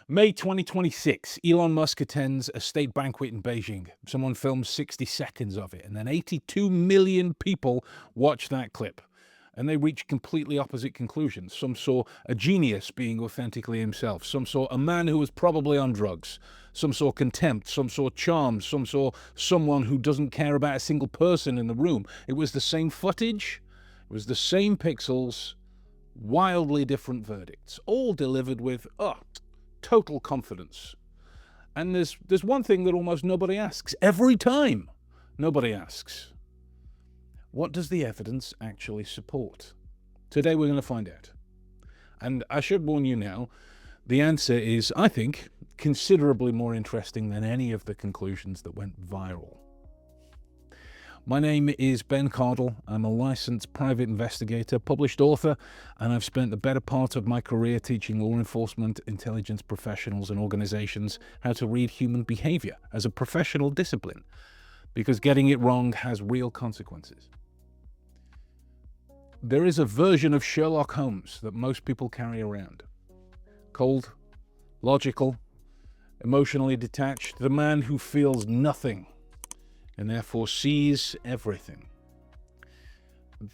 May 2026, Elon Musk attends a state banquet in Beijing. Someone films 60 seconds of it, and then 82 million people watch that clip. And they reach completely opposite conclusions. Some saw a genius being authentically himself. Some saw a man who was probably on drugs. Some saw contempt. Some saw charm. Some saw someone who doesn't care about a single person in the room. It was the same footage. It was the same pixels. Wildly different verdicts. All delivered with, total confidence. And there's one thing that almost nobody asks. Every time, nobody asks. What does the evidence actually support? Today we're going to find out. And I should warn you now, the answer is, I think, considerably more interesting than any of the conclusions that went viral. My name is Ben Cardall. I'm a licensed private investigator, published author, and I've spent the better part of my career teaching law enforcement, intelligence professionals, and organizations how to read human behavior as a professional discipline, because getting it wrong has real consequences. There is a version of Sherlock Holmes that most people carry around. Cold, logical, emotionally detached, the man who feels nothing and therefore sees everything.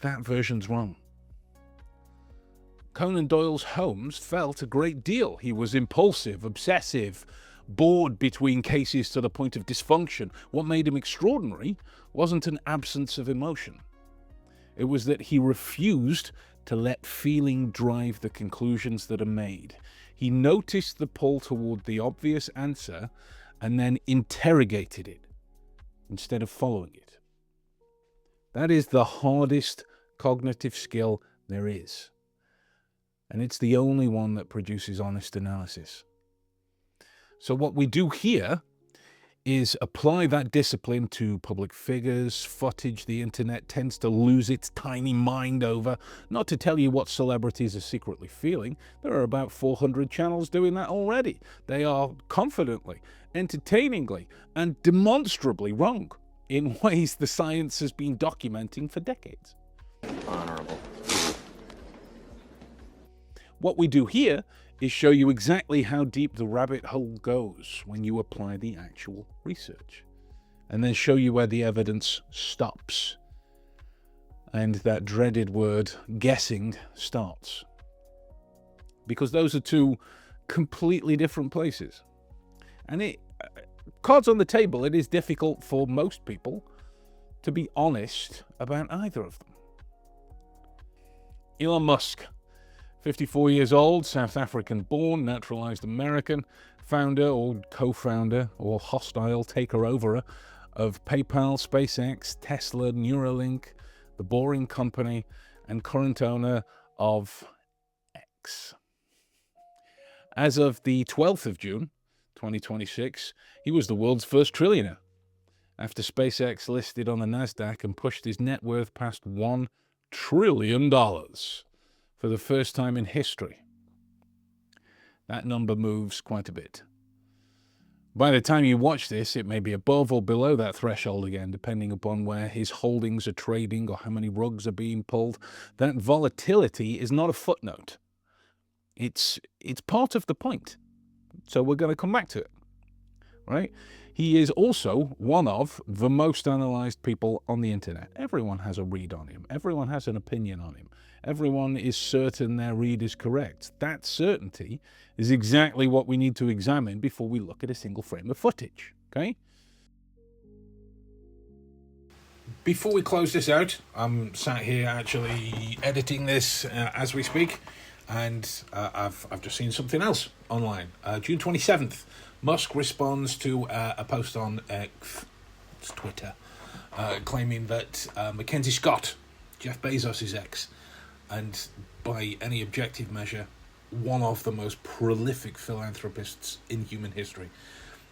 That version's wrong. Conan Doyle's Holmes felt a great deal. He was impulsive, obsessive, bored between cases to the point of dysfunction. What made him extraordinary wasn't an absence of emotion. It was that he refused to let feeling drive the conclusions that are made. He noticed the pull toward the obvious answer and then interrogated it instead of following it. That is the hardest cognitive skill there is. And it's the only one that produces honest analysis. So what we do here is apply that discipline to public figures, footage the internet tends to lose its tiny mind over. Not to tell you what celebrities are secretly feeling. There are about 400 channels doing that already. They are confidently, entertainingly, and demonstrably wrong in ways the science has been documenting for decades. Honorable. What we do here is show you exactly how deep the rabbit hole goes when you apply the actual research, and then show you where the evidence stops and that dreaded word guessing starts, because those are two completely different places. And cards on the table, it is difficult for most people to be honest about either of them. Elon Musk, 54 years old, South African born, naturalized American, founder or co-founder or hostile taker-overer of PayPal, SpaceX, Tesla, Neuralink, The Boring Company, and current owner of X. As of the 12th of June, 2026, he was the world's first trillionaire, after SpaceX listed on the NASDAQ and pushed his net worth past $1 trillion. For the first time in history. That number moves quite a bit. By the time you watch this, it may be above or below that threshold again, depending upon where his holdings are trading or how many rugs are being pulled. That volatility is not a footnote. It's part of the point. So we're going to come back to it, right? He is also one of the most analyzed people on the internet. Everyone has a read on him. Everyone has an opinion on him. Everyone is certain their read is correct. That certainty is exactly what we need to examine before we look at a single frame of footage, okay? Before we close this out, I'm sat here actually editing this as we speak, and I've just seen something else online. June 27th, Musk responds to a post on X, Twitter, claiming that Mackenzie Scott, Jeff Bezos' ex, and by any objective measure, one of the most prolific philanthropists in human history,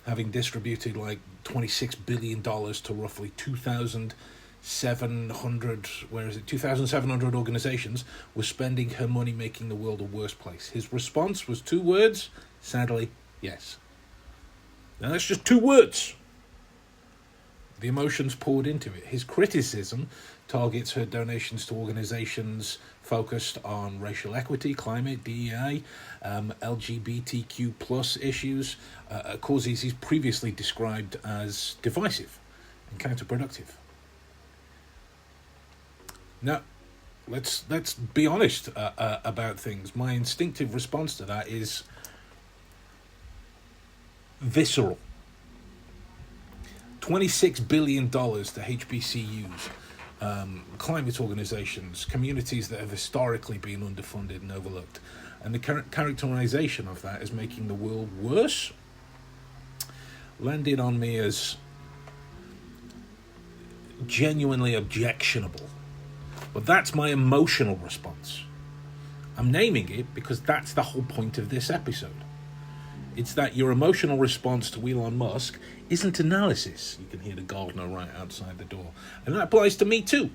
having distributed like $26 billion to roughly 2,700 organizations, was spending her money making the world a worse place. His response was 2 words, sadly, yes. Now that's just 2 words. The emotions poured into it. His criticism targets her donations to organizations focused on racial equity, climate, DEI, LGBTQ plus issues, causes he's previously described as divisive and counterproductive. Now, let's be honest about things. My instinctive response to that is visceral. $26 billion to HBCUs, climate organizations, communities that have historically been underfunded and overlooked. And the characterization of that as making the world worse landed on me as genuinely objectionable. But that's my emotional response. I'm naming it because that's the whole point of this episode. It's that your emotional response to Elon Musk isn't analysis. You can hear the gardener right outside the door. And that applies to me too.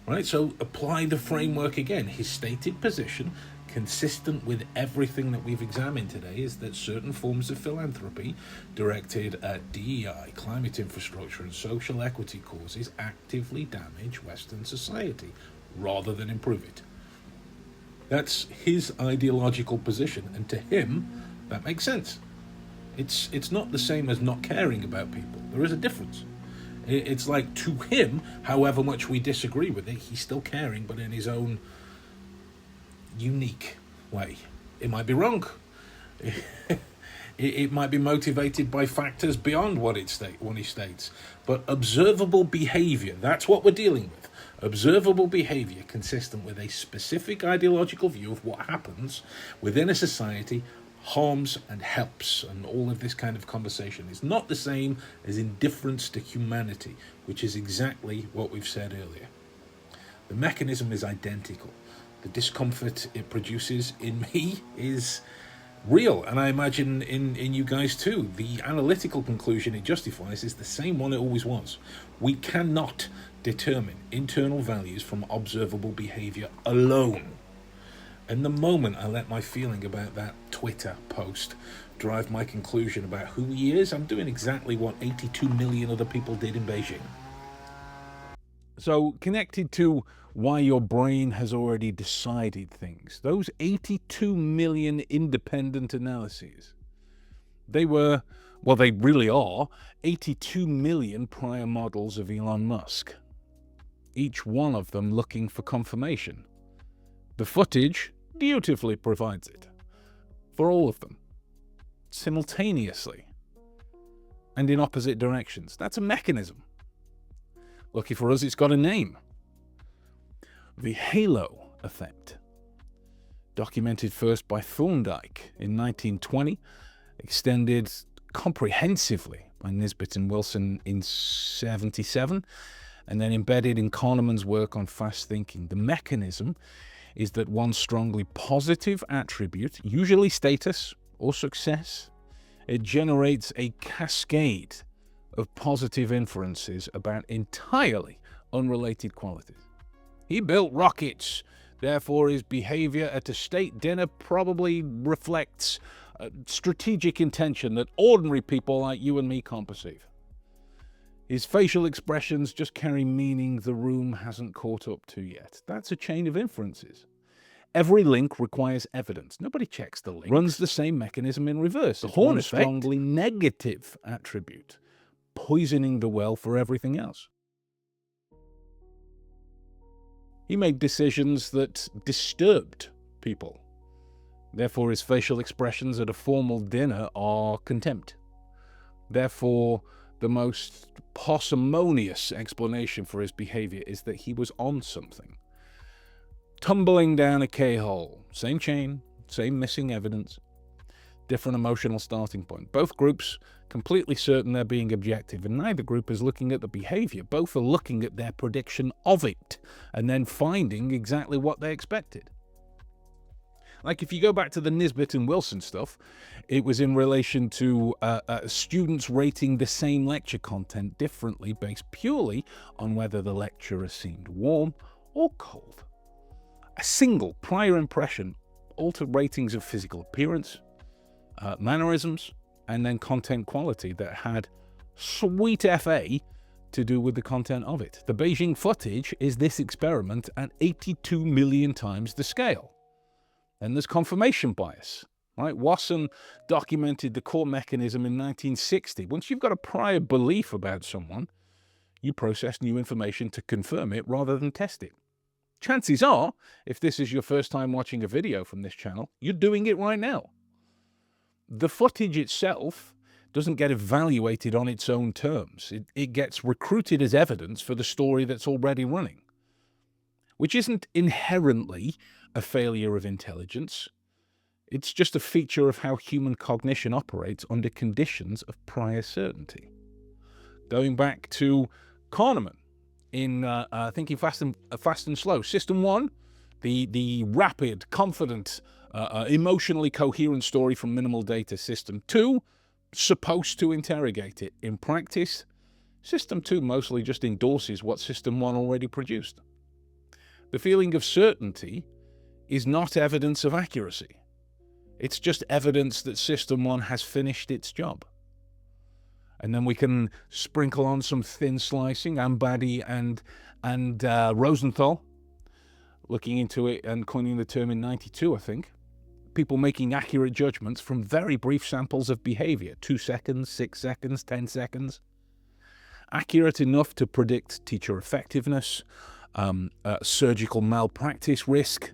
Right? So apply the framework again. His stated position, consistent with everything that we've examined today, is that certain forms of philanthropy directed at DEI, climate infrastructure, and social equity causes actively damage Western society rather than improve it. That's his ideological position, and to him, that makes sense. It's not the same as not caring about people. There is a difference. It's like, to him, however much we disagree with it, he's still caring, but in his own unique way. It might be wrong. It might be motivated by factors beyond what he states. But observable behavior, that's what we're dealing with. Observable behavior consistent with a specific ideological view of what happens within a society harms and helps, and all of this kind of conversation is not the same as indifference to humanity, which is exactly what we've said earlier. The mechanism is identical. The discomfort it produces in me is real, and I imagine in you guys too. The analytical conclusion it justifies is the same one it always was. We cannot determine internal values from observable behavior alone. And the moment I let my feeling about that Twitter post drive my conclusion about who he is, I'm doing exactly what 82 million other people did in Beijing. So, connected to why your brain has already decided things, those 82 million independent analyses, they really are 82 million prior models of Elon Musk, each one of them looking for confirmation. The footage beautifully provides it for all of them, simultaneously and in opposite directions. That's a mechanism. Lucky for us, it's got a name. The halo effect. Documented first by Thorndike in 1920, extended comprehensively by Nisbet and Wilson in 1977, and then embedded in Kahneman's work on fast thinking. The mechanism is that one strongly positive attribute, usually status or success, it generates a cascade of positive inferences about entirely unrelated qualities. He built rockets, therefore his behavior at a state dinner probably reflects a strategic intention that ordinary people like you and me can't perceive. His facial expressions just carry meaning the room hasn't caught up to yet. That's a chain of inferences. Every link requires evidence. Nobody checks the link. Runs the same mechanism in reverse. The horn effect, strongly negative attribute, poisoning the well for everything else. He made decisions that disturbed people. Therefore, his facial expressions at a formal dinner are contempt. Therefore, the most parsimonious explanation for his behavior is that he was on something. Tumbling down a K-hole. Same chain, same missing evidence, different emotional starting point. Both groups completely certain they're being objective, and neither group is looking at the behavior. Both are looking at their prediction of it, and then finding exactly what they expected. Like if you go back to the Nisbet and Wilson stuff, it was in relation to students rating the same lecture content differently based purely on whether the lecturer seemed warm or cold. A single prior impression altered ratings of physical appearance, mannerisms, and then content quality that had sweet FA to do with the content of it. The Beijing footage is this experiment at 82 million times the scale. And there's confirmation bias, right? Wasson documented the core mechanism in 1960. Once you've got a prior belief about someone, you process new information to confirm it rather than test it. Chances are, if this is your first time watching a video from this channel, you're doing it right now. The footage itself doesn't get evaluated on its own terms. It gets recruited as evidence for the story that's already running, which isn't inherently a failure of intelligence. It's just a feature of how human cognition operates under conditions of prior certainty. Going back to Kahneman in Thinking Fast and Slow. System 1, the rapid, confident, emotionally coherent story from minimal data. System 2, supposed to interrogate it. In practice, System 2 mostly just endorses what System 1 already produced. The feeling of certainty is not evidence of accuracy. It's just evidence that System 1 has finished its job. And then we can sprinkle on some thin slicing. Ambady and Rosenthal, looking into it and coining the term in 92, I think. People making accurate judgments from very brief samples of behavior. 2 seconds, 6 seconds, 10 seconds. Accurate enough to predict teacher effectiveness, surgical malpractice risk,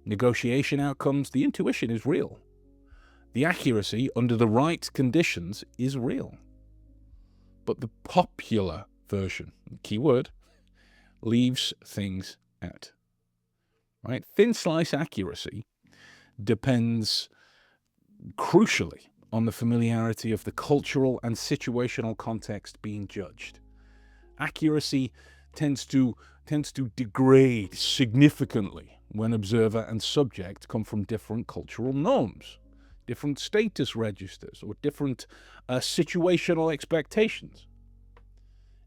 negotiation outcomes. The intuition is real. The accuracy under the right conditions is real. But the popular version, keyword, leaves things out. Right? Thin slice accuracy depends crucially on the familiarity of the cultural and situational context being judged. Accuracy tends to degrade significantly when observer and subject come from different cultural norms, different status registers, or different situational expectations.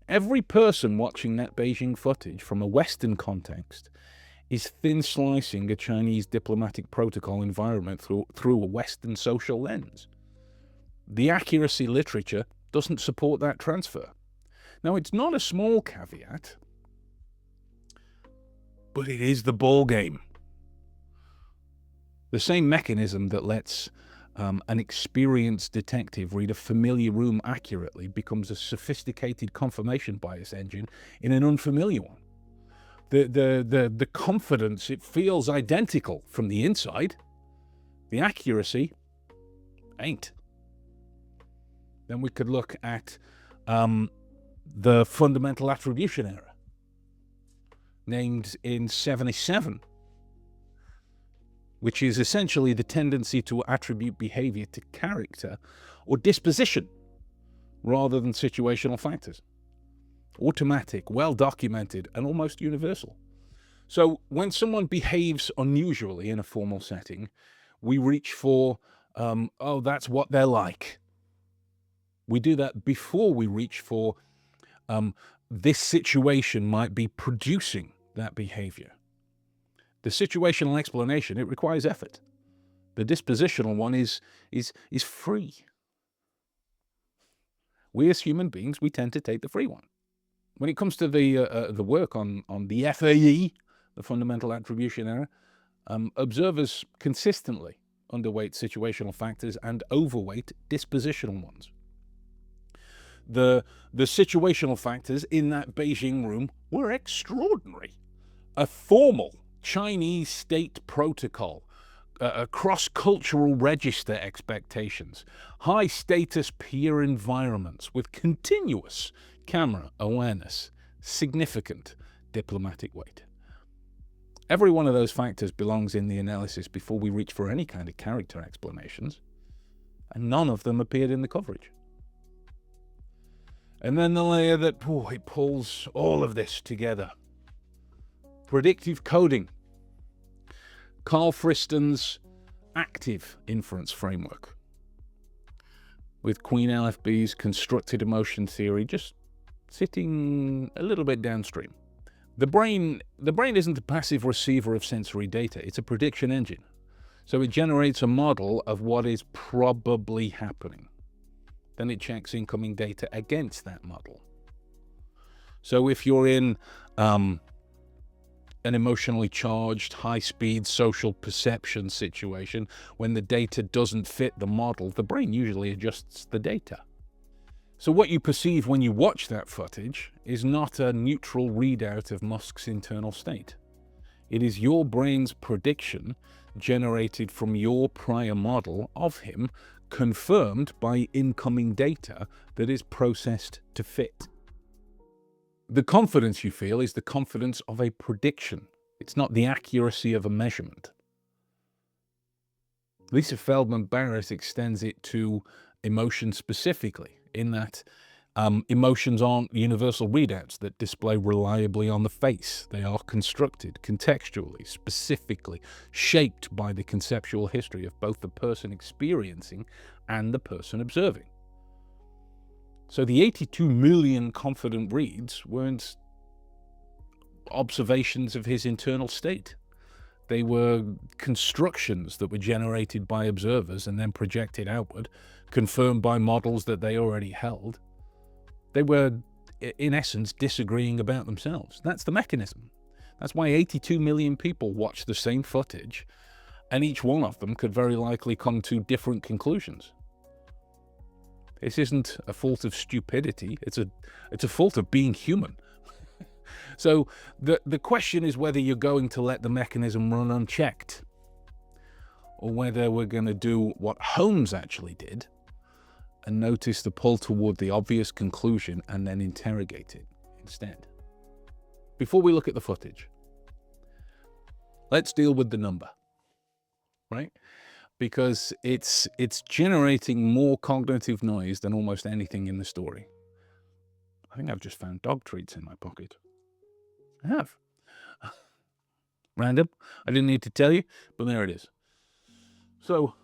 Every person watching that Beijing footage from a Western context is thin slicing a Chinese diplomatic protocol environment through a Western social lens. The accuracy literature doesn't support that transfer. Now, it's not a small caveat, but it is the ball game. The same mechanism that lets an experienced detective read a familiar room accurately becomes a sophisticated confirmation bias engine in an unfamiliar one. The confidence, it feels identical from the inside. The accuracy ain't. Then we could look at the fundamental attribution error, named in 77, which is essentially the tendency to attribute behavior to character or disposition rather than situational factors. Automatic, well-documented, and almost universal. So when someone behaves unusually in a formal setting, we reach for, oh, that's what they're like. We do that before we reach for, this situation might be producing that behavior. The situational explanation, it requires effort. The dispositional one is free. We as human beings, we tend to take the free one. When it comes to the work on the FAE, the fundamental attribution error, observers consistently underweight situational factors and overweight dispositional ones. The situational factors in that Beijing room were extraordinary. A formal Chinese state protocol, cross-cultural register expectations, high-status peer environments with continuous camera awareness, significant diplomatic weight. Every one of those factors belongs in the analysis before we reach for any kind of character explanations, and none of them appeared in the coverage. And then the layer that it pulls all of this together. Predictive coding. Carl Friston's active inference framework, with Queen LFB's constructed emotion theory just sitting a little bit downstream. The brain isn't a passive receiver of sensory data, it's a prediction engine. So it generates a model of what is probably happening. Then it checks incoming data against that model. So if you're in an emotionally charged, high-speed social perception situation, when the data doesn't fit the model, the brain usually adjusts the data. So what you perceive when you watch that footage is not a neutral readout of Musk's internal state. It is your brain's prediction generated from your prior model of him, confirmed by incoming data that is processed to fit. The confidence you feel is the confidence of a prediction. It's not the accuracy of a measurement. Lisa Feldman Barrett extends it to emotion specifically, in that emotions aren't universal readouts that display reliably on the face. They are constructed contextually, specifically, shaped by the conceptual history of both the person experiencing and the person observing. So the 82 million confident reads weren't observations of his internal state. They were constructions that were generated by observers and then projected outward, confirmed by models that they already held. They were, in essence, disagreeing about themselves. That's the mechanism. That's why 82 million people watch the same footage, and each one of them could very likely come to different conclusions. This isn't a fault of stupidity, it's a fault of being human. So the question is whether you're going to let the mechanism run unchecked, or whether we're going to do what Holmes actually did and notice the pull toward the obvious conclusion and then interrogate it instead. Before we look at the footage, let's deal with the number, right? Because it's generating more cognitive noise than almost anything in the story. I think I've just found dog treats in my pocket. I have. Random. I didn't need to tell you, but there it is. So,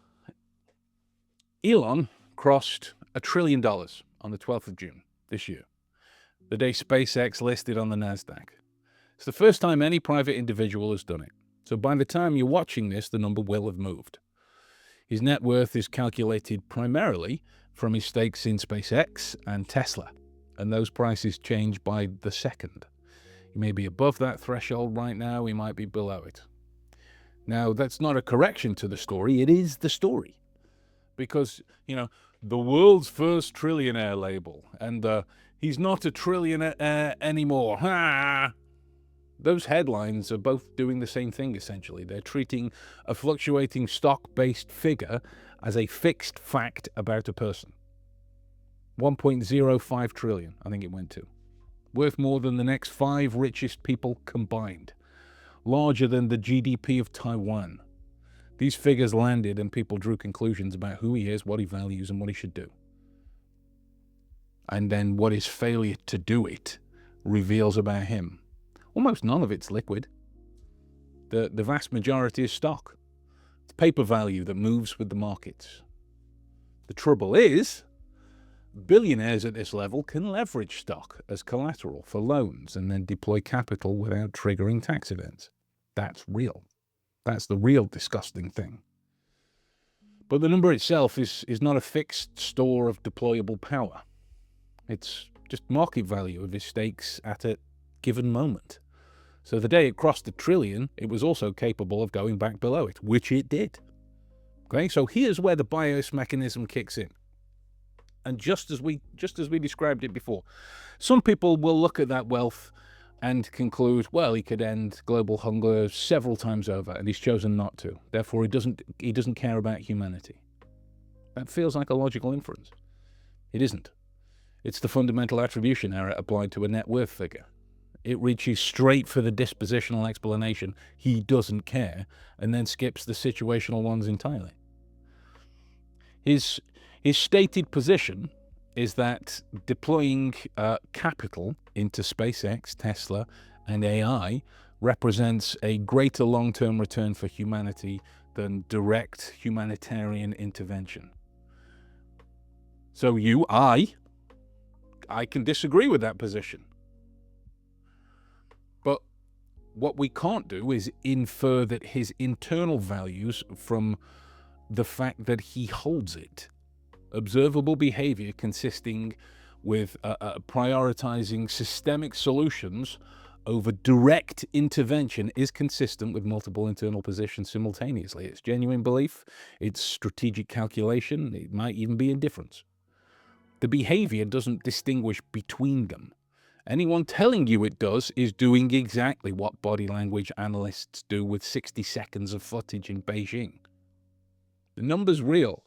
Elon crossed $1 trillion on the 12th of June this year, the day SpaceX listed on the NASDAQ. It's the first time any private individual has done it. So by the time you're watching this, the number will have moved. His net worth is calculated primarily from his stakes in SpaceX and Tesla, and those prices change by the second. He may be above that threshold right now, he might be below it. Now, that's not a correction to the story, it is the story. Because, the world's first trillionaire label, and he's not a trillionaire anymore. Ha! Those headlines are both doing the same thing, essentially. They're treating a fluctuating stock-based figure as a fixed fact about a person. 1.05 trillion, I think it went to. Worth more than the next 5 richest people combined. Larger than the GDP of Taiwan. These figures landed and people drew conclusions about who he is, what he values, and what he should do. And then what his failure to do it reveals about him. Almost none of it's liquid. The vast majority is stock. It's paper value that moves with the markets. The trouble is, billionaires at this level can leverage stock as collateral for loans and then deploy capital without triggering tax events. That's real. That's the real disgusting thing. But the number itself is not a fixed store of deployable power. It's just market value of his stakes at a given moment. So the day it crossed $1 trillion, it was also capable of going back below it, which it did. Okay, so here's where the bias mechanism kicks in. And just as we described it before, some people will look at that wealth and conclude, well, he could end global hunger several times over, and he's chosen not to. Therefore, he doesn't care about humanity. That feels like a logical inference. It isn't. It's the fundamental attribution error applied to a net worth figure. It reaches straight for the dispositional explanation, he doesn't care, and then skips the situational ones entirely. His stated position is that deploying capital into SpaceX, Tesla, and AI represents a greater long-term return for humanity than direct humanitarian intervention. So I can disagree with that position. But what we can't do is infer that his internal values from the fact that he holds it. Observable behavior consisting with prioritizing systemic solutions over direct intervention is consistent with multiple internal positions simultaneously. It's genuine belief, it's strategic calculation, it might even be indifference. The behavior doesn't distinguish between them. Anyone telling you it does is doing exactly what body language analysts do with 60 seconds of footage in Beijing. The number's real.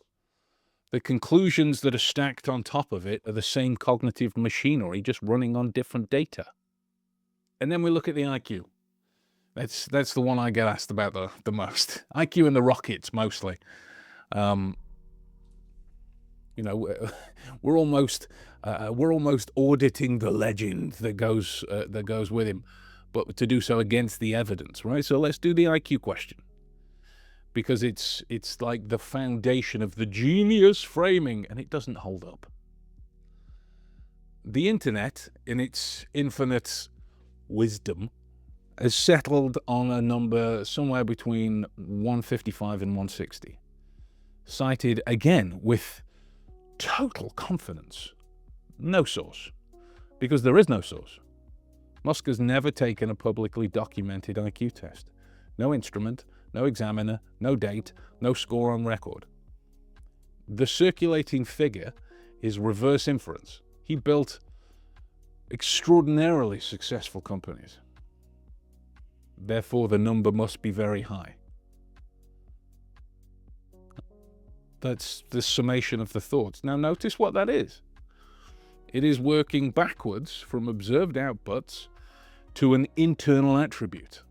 The conclusions that are stacked on top of it are the same cognitive machinery, just running on different data. And then we look at the IQ. That's the one I get asked about the most. IQ and the rockets, mostly. We're almost auditing the legend that goes with him, but to do so against the evidence, right? So let's do the IQ question, because it's like the foundation of the genius framing, and it doesn't hold up. The internet, in its infinite wisdom, has settled on a number somewhere between 155 and 160, cited again with total confidence. No source, because there is no source. Musk has never taken a publicly documented IQ test. No instrument, no examiner, no date, no score on record. The circulating figure is reverse inference. He built extraordinarily successful companies. Therefore, the number must be very high. That's the summation of the thoughts. Now notice what that is. It is working backwards from observed outputs to an internal attribute,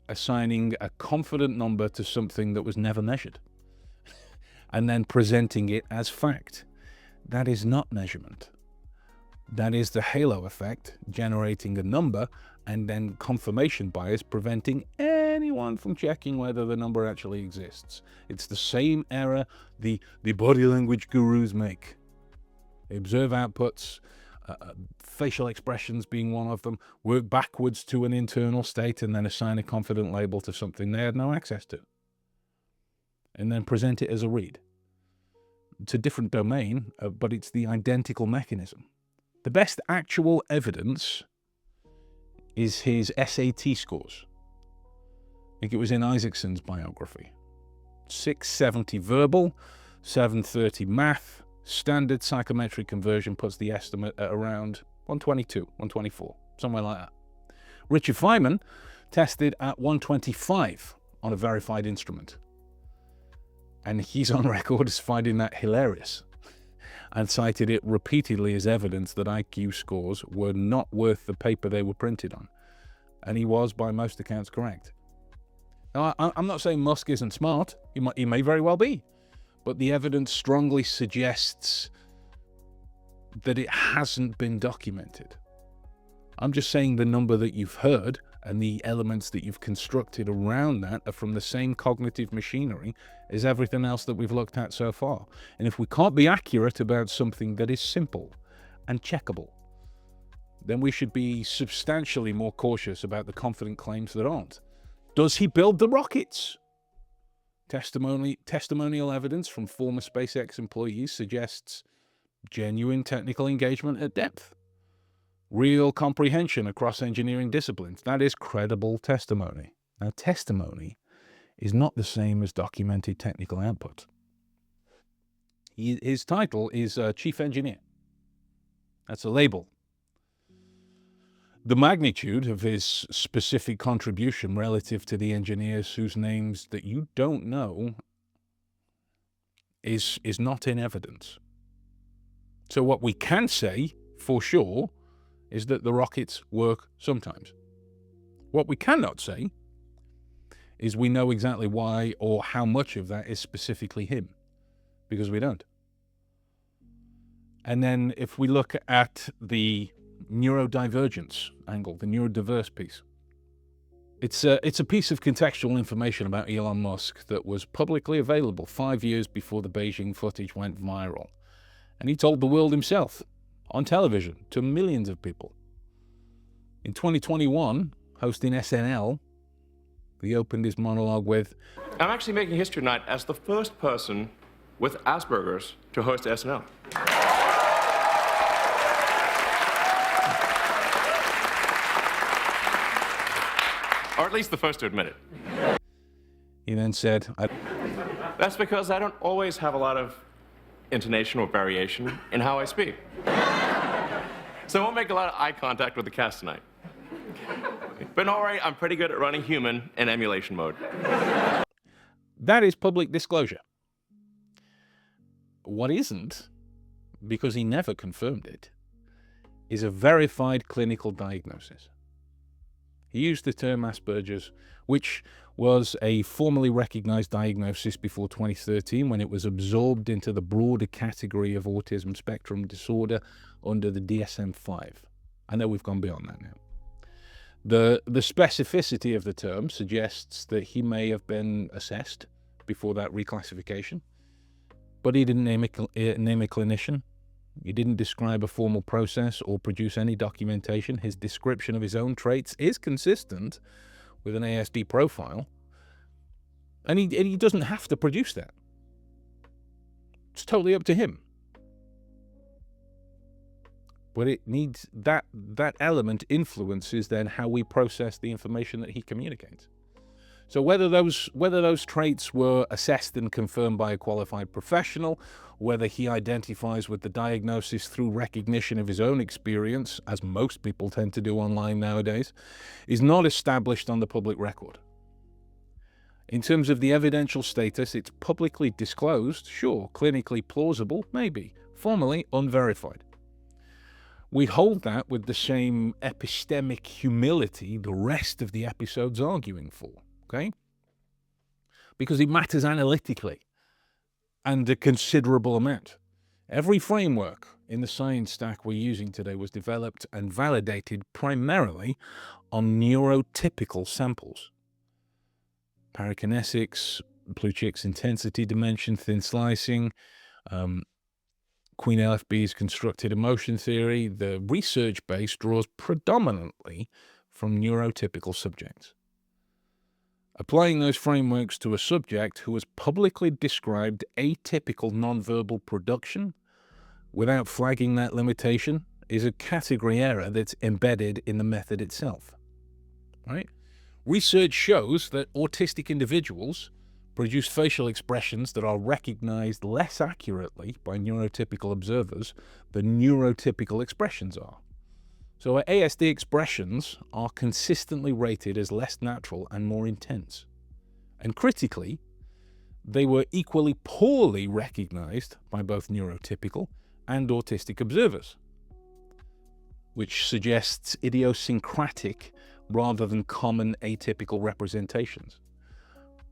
assigning a confident number to something that was never measured, and then presenting it as fact. That is not measurement. That is the halo effect, generating a number, and then confirmation bias, preventing anyone from checking whether the number actually exists. It's the same error the body language gurus make. They observe outputs, facial expressions being one of them, work backwards to an internal state, and then assign a confident label to something they had no access to, and then present it as a read. It's a different domain, but it's the identical mechanism. The best actual evidence is his SAT scores. I think it was in Isaacson's biography. 670 verbal, 730 math. Standard psychometric conversion puts the estimate at around 122, 124, somewhere like that. Richard Feynman tested at 125 on a verified instrument. And he's on record as finding that hilarious, and cited it repeatedly as evidence that IQ scores were not worth the paper they were printed on. And he was, by most accounts, correct. Now, I'm not saying Musk isn't smart. He may very well be. But the evidence strongly suggests that it hasn't been documented. I'm just saying the number that you've heard and the elements that you've constructed around that are from the same cognitive machinery as everything else that we've looked at so far. And if we can't be accurate about something that is simple and checkable, then we should be substantially more cautious about the confident claims that aren't. Does he build the rockets? Testimonial evidence from former SpaceX employees suggests genuine technical engagement at depth. Real comprehension across engineering disciplines. That is credible testimony. Now, testimony is not the same as documented technical output. His title is Chief Engineer. That's a label. The magnitude of his specific contribution relative to the engineers whose names that you don't know is not in evidence. So what we can say for sure is that the rockets work sometimes. What we cannot say is we know exactly why or how much of that is specifically him, because we don't. And then if we look at the neurodivergence angle, the neurodiverse piece, it's a piece of contextual information about Elon Musk that was publicly available 5 years before the Beijing footage went viral. And he told the world himself on television to millions of people. In 2021, hosting SNL, he opened his monologue with, I'm actually making history tonight as the first person with Asperger's to host SNL. Or at least the first to admit it. He then said, That's because I don't always have a lot of intonation or variation in how I speak. So I won't make a lot of eye contact with the cast tonight. But don't worry, I'm pretty good at running human in emulation mode. that is public disclosure. What isn't, because he never confirmed it, is a verified clinical diagnosis. He used the term Asperger's, which was a formally recognized diagnosis before 2013 when it was absorbed into the broader category of autism spectrum disorder under the DSM-5. I know we've gone beyond that now. The specificity of the term suggests that he may have been assessed before that reclassification, but he didn't name a clinician. He didn't describe a formal process or produce any documentation. His description of his own traits is consistent with an ASD profile, and he doesn't have to produce that. It's totally up to him. But it needs that element influences then how we process the information that he communicates. So whether those traits were assessed and confirmed by a qualified professional, whether he identifies with the diagnosis through recognition of his own experience, as most people tend to do online nowadays, is not established on the public record. In terms of the evidential status, it's publicly disclosed, sure, clinically plausible, maybe, formally unverified. We hold that with the same epistemic humility the rest of the episode's arguing for. Okay? Because it matters analytically and a considerable amount. Every framework in the science stack we're using today was developed and validated primarily on neurotypical samples. Parakinetics, Plutchik's intensity dimension, thin slicing, Queen LFB's constructed emotion theory. The research base draws predominantly from neurotypical subjects. Applying those frameworks to a subject who has publicly described atypical nonverbal production without flagging that limitation is a category error that's embedded in the method itself. Right? Research shows that autistic individuals produce facial expressions that are recognized less accurately by neurotypical observers than neurotypical expressions are. So ASD expressions are consistently rated as less natural and more intense. And critically, they were equally poorly recognized by both neurotypical and autistic observers, which suggests idiosyncratic rather than common atypical representations.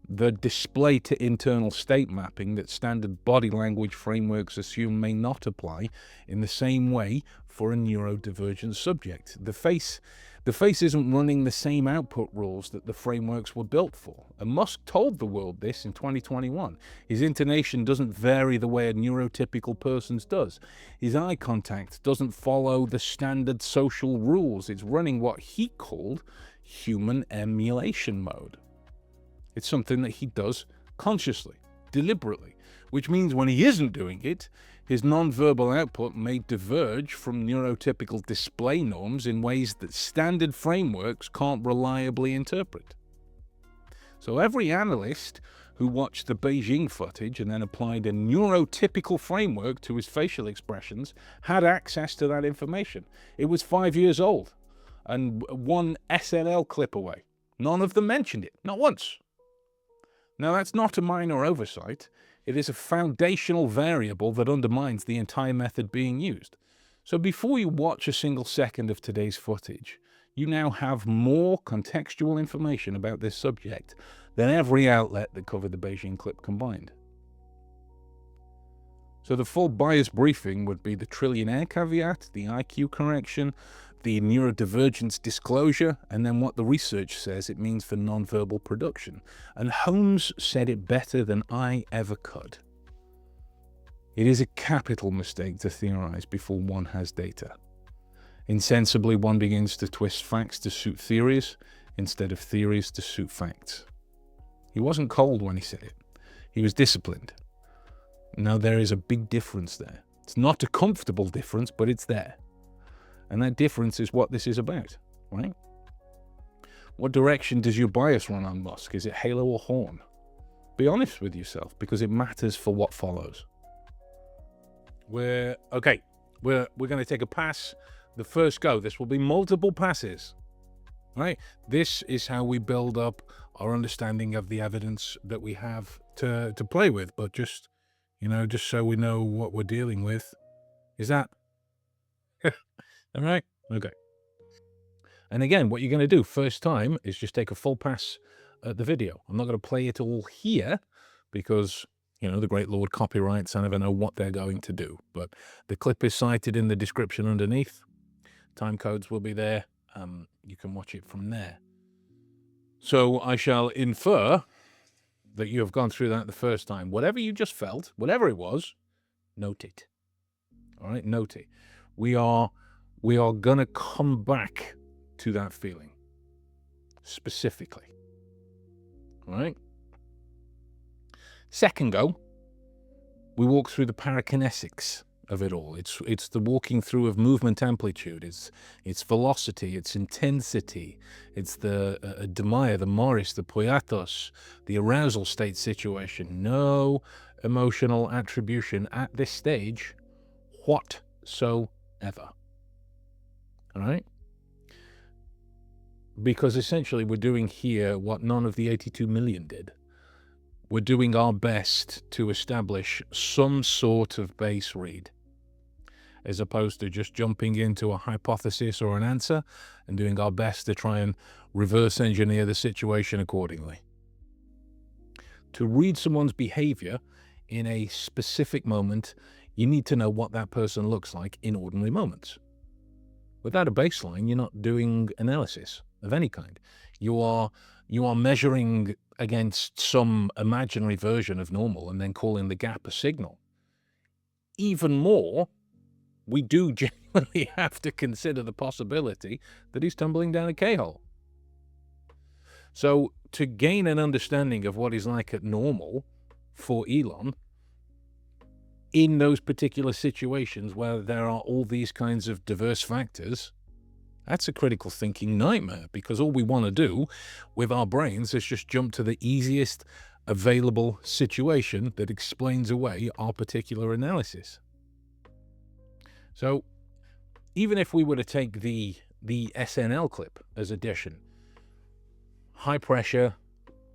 The display to internal state mapping that standard body language frameworks assume may not apply in the same way for a neurodivergent subject. The face isn't running the same output rules that the frameworks were built for. And Musk told the world this in 2021. His intonation doesn't vary the way a neurotypical person's does. His eye contact doesn't follow the standard social rules. It's running what he called human emulation mode. It's something that he does consciously, deliberately, which means when he isn't doing it, his nonverbal output may diverge from neurotypical display norms in ways that standard frameworks can't reliably interpret. So every analyst who watched the Beijing footage and then applied a neurotypical framework to his facial expressions had access to that information. It was 5 years old and one SNL clip away. None of them mentioned it, not once. Now, that's not a minor oversight. It is a foundational variable that undermines the entire method being used. So before you watch a single second of today's footage, you now have more contextual information about this subject than every outlet that covered the Beijing clip combined. So the full bias briefing would be the trillionaire caveat, the IQ correction, the neurodivergence disclosure, and then what the research says it means for nonverbal production. And Holmes said it better than I ever could. It is a capital mistake to theorize before one has data. Insensibly, one begins to twist facts to suit theories instead of theories to suit facts. He wasn't cold when he said it. He was disciplined. Now, there is a big difference there. It's not a comfortable difference, but it's there. And that difference is what this is about, right? What direction does your bias run on Musk? Is it halo or horn? Be honest with yourself, because it matters for what follows. We're going to take a pass. The first go. This will be multiple passes, right? This is how we build up our understanding of the evidence that we have to play with. But just, just so we know what we're dealing with. Is that all right? Okay. And again, what you're going to do first time is just take a full pass at the video. I'm not going to play it all here because, the great Lord copyrights, I never know what they're going to do. But the clip is cited in the description underneath. Time codes will be there. You can watch it from there. So I shall infer that you have gone through that the first time. Whatever you just felt, whatever it was, note it. All right, note it. We are going to come back to that feeling specifically. All right. Second go, we walk through the parakinesics of it all. It's the walking through of movement amplitude. It's velocity. It's intensity. It's the Demaya, the Morris, the Poyatos, the arousal state situation. No emotional attribution at this stage whatsoever. All right? Because essentially we're doing here what none of the 82 million did. We're doing our best to establish some sort of base read, as opposed to just jumping into a hypothesis or an answer and doing our best to try and reverse engineer the situation accordingly. To read someone's behavior in a specific moment, you need to know what that person looks like in ordinary moments. Without a baseline, you're not doing analysis of any kind. You are measuring against some imaginary version of normal and then calling the gap a signal. Even more, we do genuinely have to consider the possibility that he's tumbling down a K-hole. So to gain an understanding of what he's like at normal for Elon, in those particular situations where there are all these kinds of diverse factors, that's a critical thinking nightmare, because all we want to do with our brains is just jump to the easiest available situation that explains away our particular analysis. So even if we were to take the SNL clip as addition, high pressure,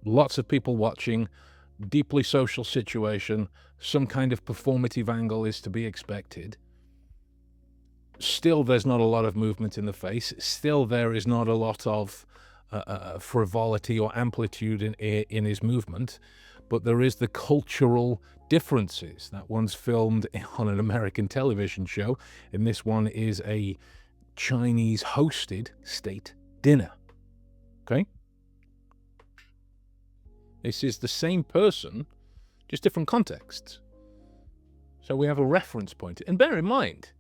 lots of people watching, deeply social situation, some kind of performative angle is to be expected. Still, there's not a lot of movement in the face. Still, there is not a lot of frivolity or amplitude in his movement. But there is the cultural differences. That one's filmed on an American television show, and this one is a Chinese-hosted state dinner. Okay? This is the same person, just different contexts. So we have a reference point. And bear in mind,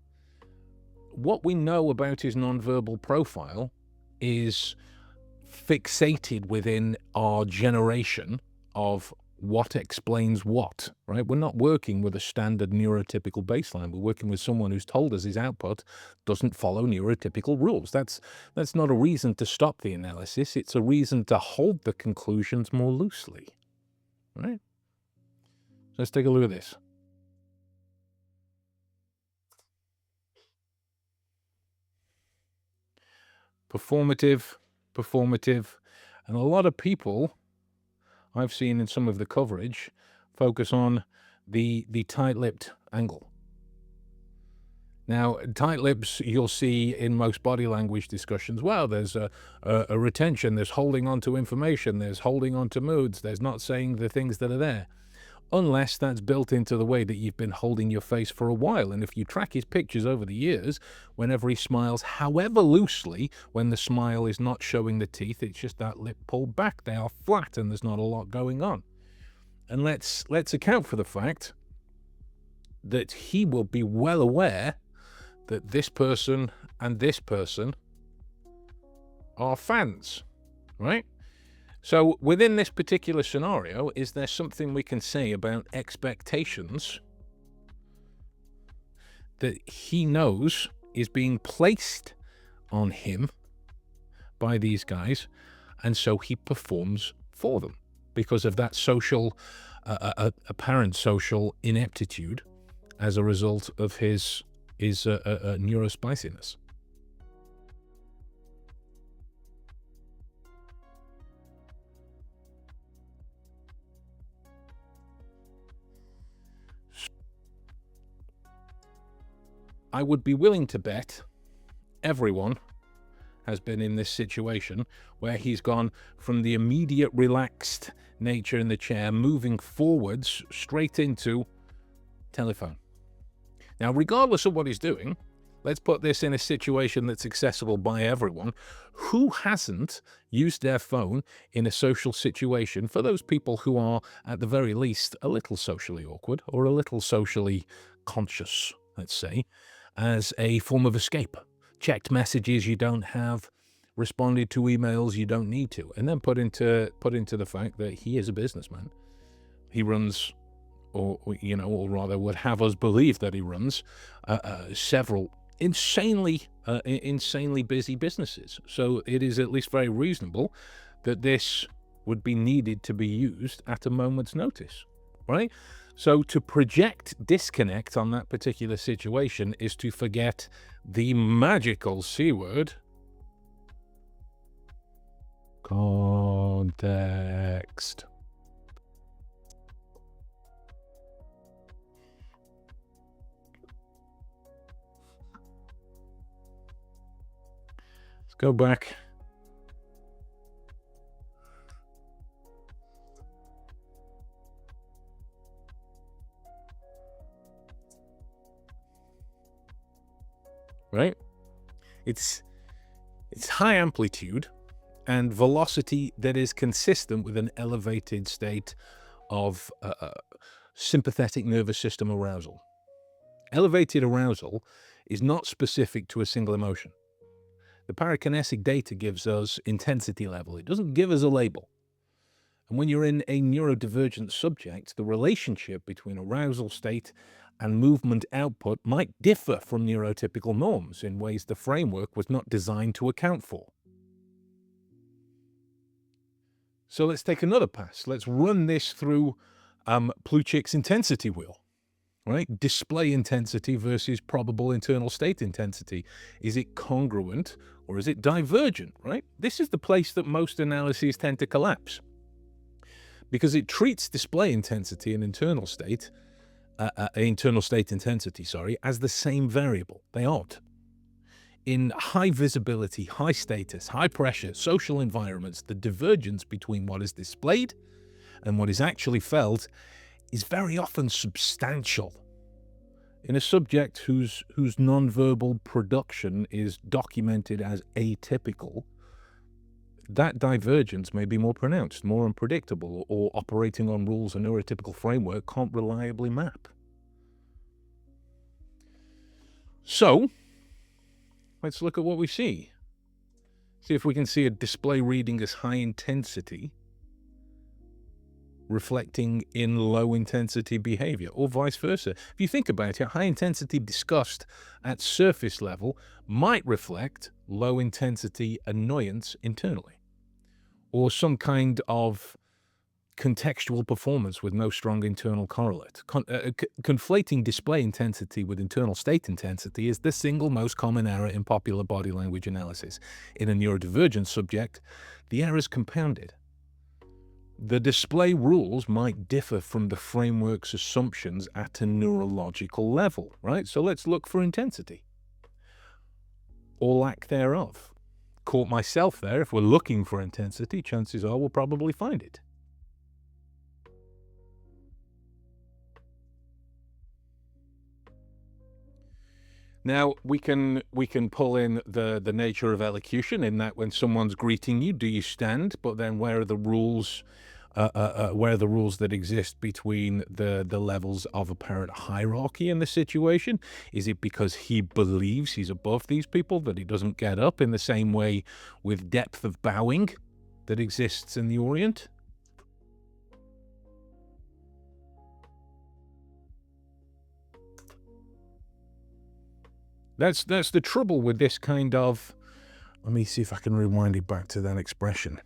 what we know about his nonverbal profile is fixated within our generation of what explains what, right? We're not working with a standard neurotypical baseline. We're working with someone who's told us his output doesn't follow neurotypical rules. That's not a reason to stop the analysis. It's a reason to hold the conclusions more loosely, right? So let's take a look at this. Performative, and a lot of people I've seen in some of the coverage focus on the tight-lipped angle. Now, tight lips you'll see in most body language discussions. Well, there's a retention, there's holding on to information, there's holding on to moods, there's not saying the things that are there. Unless that's built into the way that you've been holding your face for a while. And if you track his pictures over the years, whenever he smiles, however loosely, when the smile is not showing the teeth, it's just that lip pulled back. They are flat and there's not a lot going on. And let's account for the fact that he will be well aware that this person and this person are fans, right? So within this particular scenario, is there something we can say about expectations that he knows is being placed on him by these guys and so he performs for them because of that social, apparent social ineptitude as a result of his neurospiciness. I would be willing to bet everyone has been in this situation where he's gone from the immediate relaxed nature in the chair, moving forwards straight into telephone. Now, regardless of what he's doing, let's put this in a situation that's accessible by everyone. Who hasn't used their phone in a social situation for those people who are, at the very least, a little socially awkward or a little socially conscious, let's say, as a form of escape? Checked messages you don't have, responded to emails you don't need to, and then put into the fact that he is a businessman. He runs, or rather would have us believe that he runs several insanely busy businesses. So it is at least very reasonable that this would be needed to be used at a moment's notice, right? So to project disconnect on that particular situation is to forget the magical C word, context. Let's go back. Right? It's high amplitude and velocity that is consistent with an elevated state of sympathetic nervous system arousal. Elevated arousal is not specific to a single emotion. The parakinetic data gives us intensity level. It doesn't give us a label. And when you're in a neurodivergent subject, the relationship between arousal state and movement output might differ from neurotypical norms in ways the framework was not designed to account for. So let's take another pass. Let's run this through Plutchik's intensity wheel, right? Display intensity versus probable internal state intensity. Is it congruent or is it divergent, right? This is the place that most analyses tend to collapse, because it treats display intensity and internal state intensity, as the same variable. They aren't. In high visibility, high status, high pressure social environments, the divergence between what is displayed and what is actually felt is very often substantial. In a subject whose nonverbal production is documented as atypical, that divergence may be more pronounced, more unpredictable, or operating on rules a neurotypical framework can't reliably map. So, let's look at what we see. See if we can see a display reading as high intensity reflecting in low intensity behavior, or vice versa. If you think about it, high intensity discussed at surface level might reflect low intensity annoyance internally, or some kind of contextual performance with no strong internal correlate. Conflating display intensity with internal state intensity is the single most common error in popular body language analysis. In a neurodivergent subject, the error is compounded. The display rules might differ from the framework's assumptions at a neurological level, right? So let's look for intensity, or lack thereof. Caught myself there. If we're looking for intensity, chances are we'll probably find it. Now, we can pull in the nature of elocution, in that when someone's greeting you, do you stand? But then where are the rules? Where are the rules that exist between the levels of apparent hierarchy in the situation? Is it because he believes he's above these people that he doesn't get up, in the same way with depth of bowing that exists in the Orient? That's the trouble with this kind of... Let me see if I can rewind it back to that expression.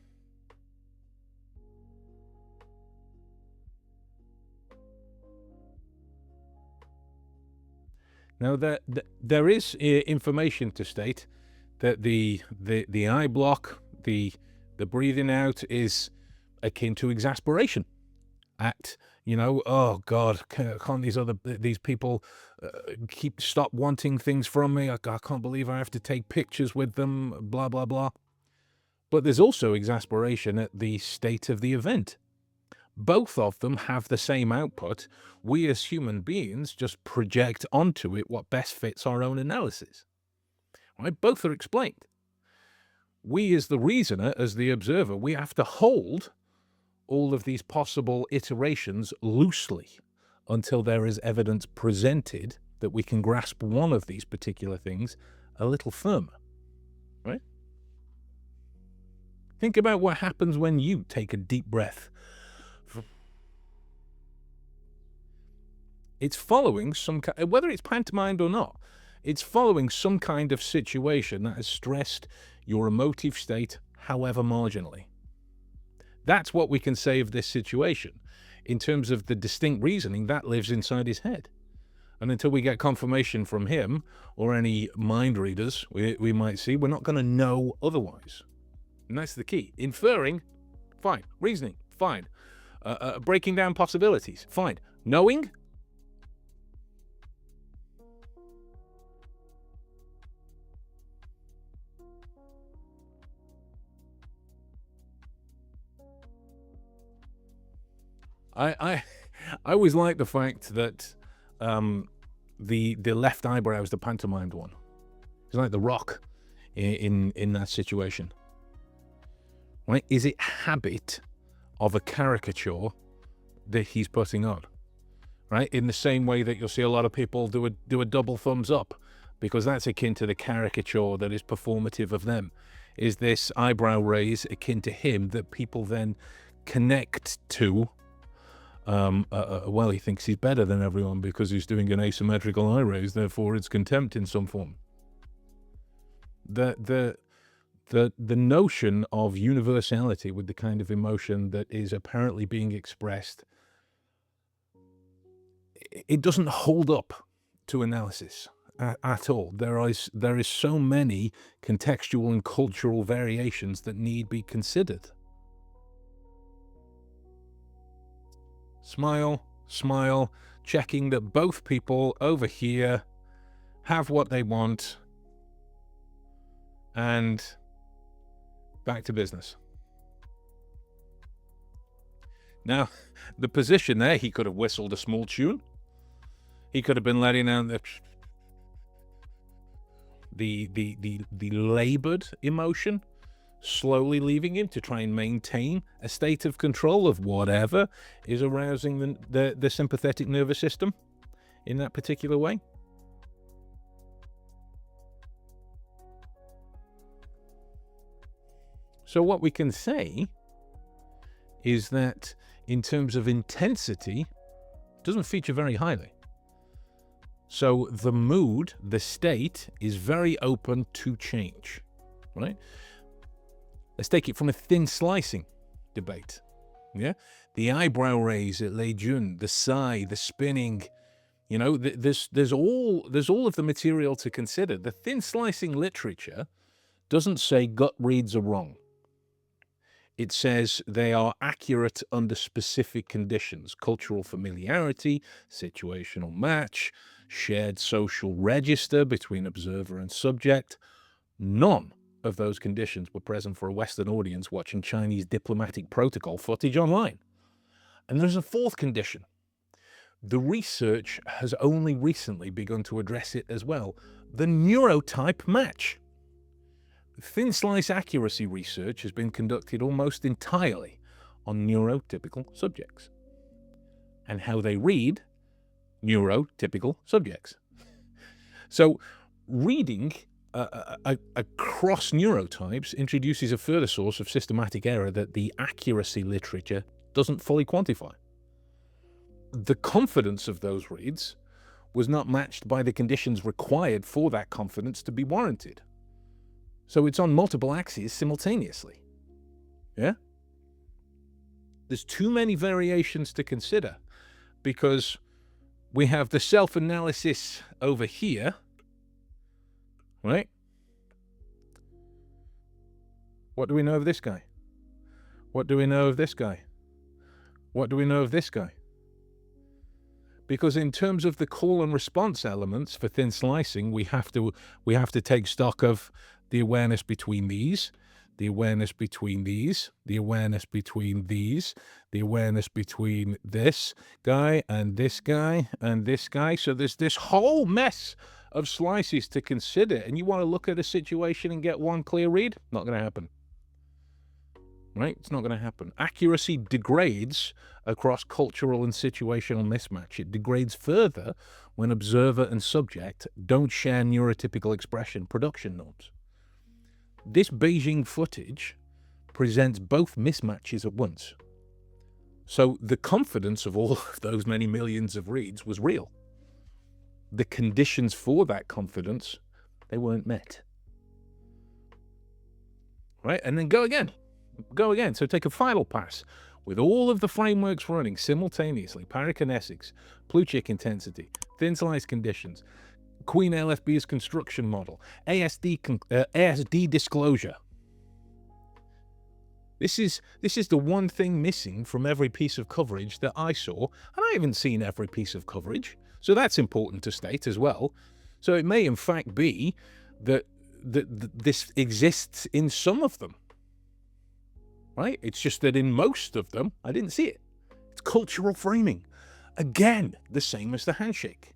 Now, there is information to state that the eye block, the breathing out is akin to exasperation at, oh God, can't these people stop wanting things from me? I can't believe I have to take pictures with them, blah, blah, blah. But there's also exasperation at the state of the event. Both of them have the same output. We as human beings just project onto it what best fits our own analysis. Right? Both are explained. We as the reasoner, as the observer, we have to hold all of these possible iterations loosely until there is evidence presented that we can grasp one of these particular things a little firmer. Right? Think about what happens when you take a deep breath. It's following whether it's pantomimed or not, it's following some kind of situation that has stressed your emotive state, however marginally. That's what we can say of this situation. In terms of the distinct reasoning, that lives inside his head. And until we get confirmation from him or any mind readers we might see, we're not going to know otherwise. And that's the key. Inferring, fine. Reasoning, fine. Breaking down possibilities, fine. Knowing, I always like the fact that the left eyebrow is the pantomimed one. It's like the Rock in that situation. Right? Is it habit of a caricature that he's putting on? Right? In the same way that you'll see a lot of people do a double thumbs up, because that's akin to the caricature that is performative of them. Is this eyebrow raise akin to him that people then connect to? Well, he thinks he's better than everyone because he's doing an asymmetrical eye raise, therefore it's contempt in some form. The notion of universality with the kind of emotion that is apparently being expressed, it doesn't hold up to analysis at all. There is so many contextual and cultural variations that need be considered. Smile, smile, checking that both people over here have what they want, and back to business. Now, the position there, he could have whistled a small tune. He could have been letting out the labored emotion, slowly leaving him to try and maintain a state of control of whatever is arousing the sympathetic nervous system in that particular way. So what we can say is that in terms of intensity, it doesn't feature very highly. So the mood, the state, is very open to change, right? Let's take it from a thin slicing debate. Yeah, the eyebrow raise at Lei Jun, the sigh, the spinning. There's all of the material to consider. The thin slicing literature doesn't say gut reads are wrong. It says they are accurate under specific conditions: cultural familiarity, situational match, shared social register between observer and subject. None of those conditions were present for a Western audience watching Chinese diplomatic protocol footage online. And there's a fourth condition. The research has only recently begun to address it as well: the neurotype match. Thin slice accuracy research has been conducted almost entirely on neurotypical subjects and how they read neurotypical subjects. So reading across neurotypes introduces a further source of systematic error that the accuracy literature doesn't fully quantify. The confidence of those reads was not matched by the conditions required for that confidence to be warranted. So it's on multiple axes simultaneously. Yeah? There's too many variations to consider, because We have the self-analysis over here, right? What do we know of this guy? What do we know of this guy? What do we know of this guy? Because in terms of the call and response elements for thin slicing, we have to take stock of the awareness between these, the awareness between these, the awareness between these, the awareness between this guy and this guy and this guy. So there's this whole mess of slices to consider, and you want to look at a situation and get one clear read? Not going to happen. Right? It's not going to happen. Accuracy degrades across cultural and situational mismatch. It degrades further when observer and subject don't share neurotypical expression production norms. This Beijing footage presents both mismatches at once. So the confidence of all of those many millions of reads was real. The conditions for that confidence, they weren't met. Right? And then go again. Go again. So take a final pass with all of the frameworks running simultaneously: pyrokinetics, Plutchik intensity, thin slice conditions, Queen LFB's construction model, ASD disclosure. This is the one thing missing from every piece of coverage that I saw, and I haven't seen every piece of coverage, so that's important to state as well. So it may in fact be that this exists in some of them. Right? It's just that in most of them, I didn't see it. It's cultural framing. Again, the same as the handshake.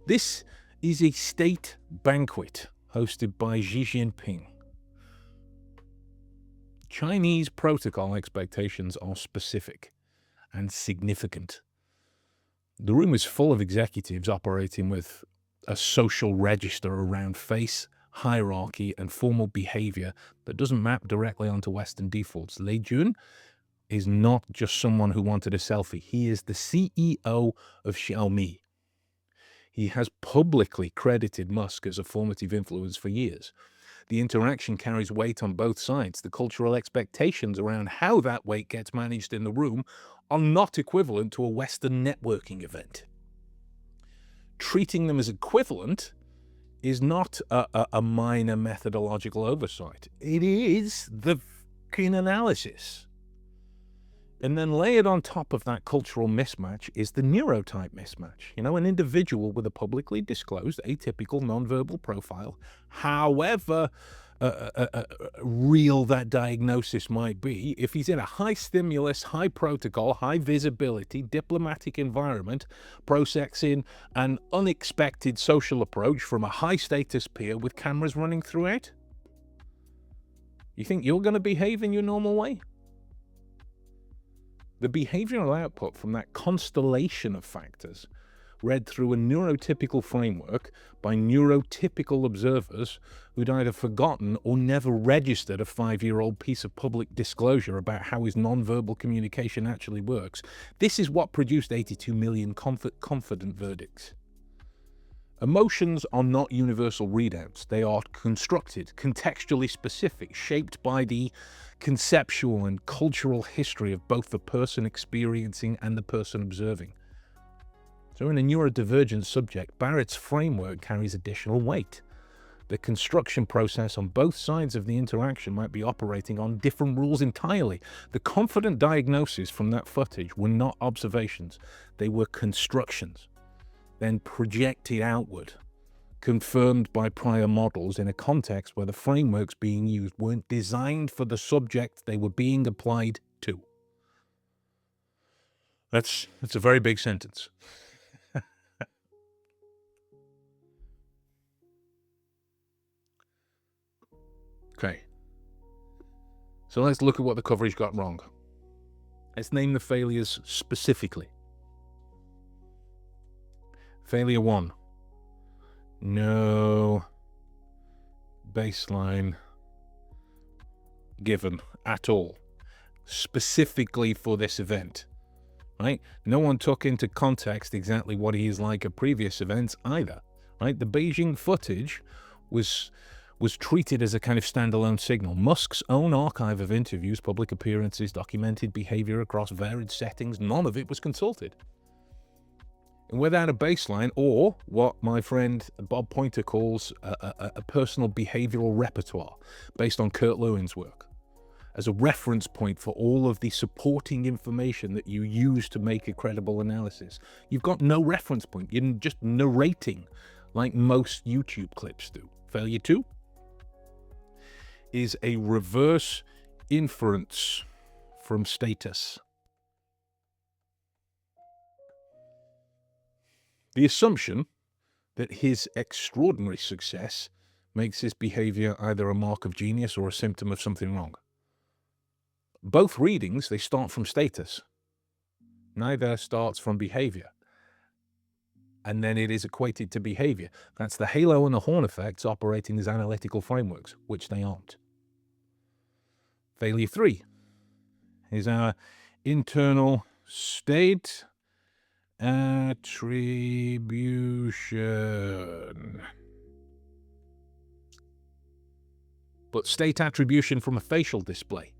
This is a state banquet hosted by Xi Jinping. Chinese protocol expectations are specific and significant. The room is full of executives operating with a social register around face, hierarchy, and formal behavior that doesn't map directly onto Western defaults. Lei Jun is not just someone who wanted a selfie. He is the CEO of Xiaomi. He has publicly credited Musk as a formative influence for years. The interaction carries weight on both sides. The cultural expectations around how that weight gets managed in the room are not equivalent to a Western networking event. Treating them as equivalent is not a minor methodological oversight. It is the fucking analysis. And then layered on top of that cultural mismatch is the neurotype mismatch. You know, an individual with a publicly disclosed atypical nonverbal profile, however real that diagnosis might be, if he's in a high stimulus, high protocol, high visibility, diplomatic environment, processing an unexpected social approach from a high status peer with cameras running throughout, you think you're going to behave in your normal way? The behavioral output from that constellation of factors, read through a neurotypical framework by neurotypical observers who'd either forgotten or never registered a 5-year-old piece of public disclosure about how his nonverbal communication actually works. This is what produced 82 million confident verdicts. Emotions are not universal readouts. They are constructed, contextually specific, shaped by the conceptual and cultural history of both the person experiencing and the person observing. So in a neurodivergent subject, Barrett's framework carries additional weight. The construction process on both sides of the interaction might be operating on different rules entirely. The confident diagnoses from that footage were not observations. They were constructions, then projected outward, confirmed by prior models in a context where the frameworks being used weren't designed for the subject they were being applied to. That's a very big sentence. Okay. So let's look at what the coverage got wrong. Let's name the failures specifically. Failure 1. No baseline given at all, specifically for this event, right? No one took into context exactly what he is like at previous events either, right? The Beijing footage was treated as a kind of standalone signal. Musk's own archive of interviews, public appearances, documented behavior across varied settings, none of it was consulted. without a baseline, or what my friend Bob Pointer calls a personal behavioral repertoire, based on Kurt Lewin's work, as a reference point for all of the supporting information that you use to make a credible analysis. You've got no reference point. You're just narrating like most YouTube clips do. Failure 2 is a reverse inference from status. The assumption that his extraordinary success makes his behavior either a mark of genius or a symptom of something wrong. Both readings, they start from status. Neither starts from behavior. And then it is equated to behavior. That's the halo and the horn effects operating as analytical frameworks, which they aren't. Failure 3 is our internal state attribution. But state attribution from a facial display.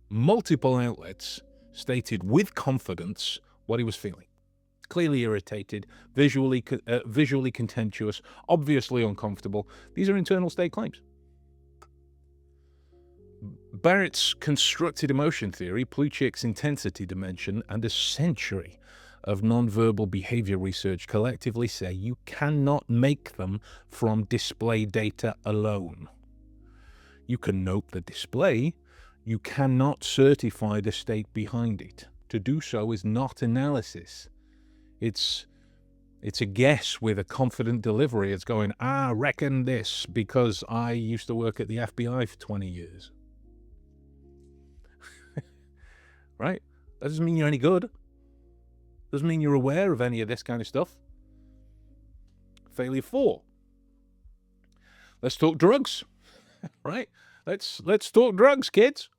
Multiple outlets stated with confidence what he was feeling. Clearly irritated, visually contemptuous, obviously uncomfortable. These are internal state claims. Barrett's constructed emotion theory, Plutchik's intensity dimension, and a century of nonverbal behavior research collectively say you cannot make them from display data alone. You can note the display, you cannot certify the state behind it. To do so is not analysis. It's a guess with a confident delivery. It's going, I reckon this because I used to work at the FBI for 20 years. Right? That doesn't mean you're any good. Doesn't mean you're aware of any of this kind of stuff. Failure 4. Let's talk drugs. Right? Let's talk drugs, kids.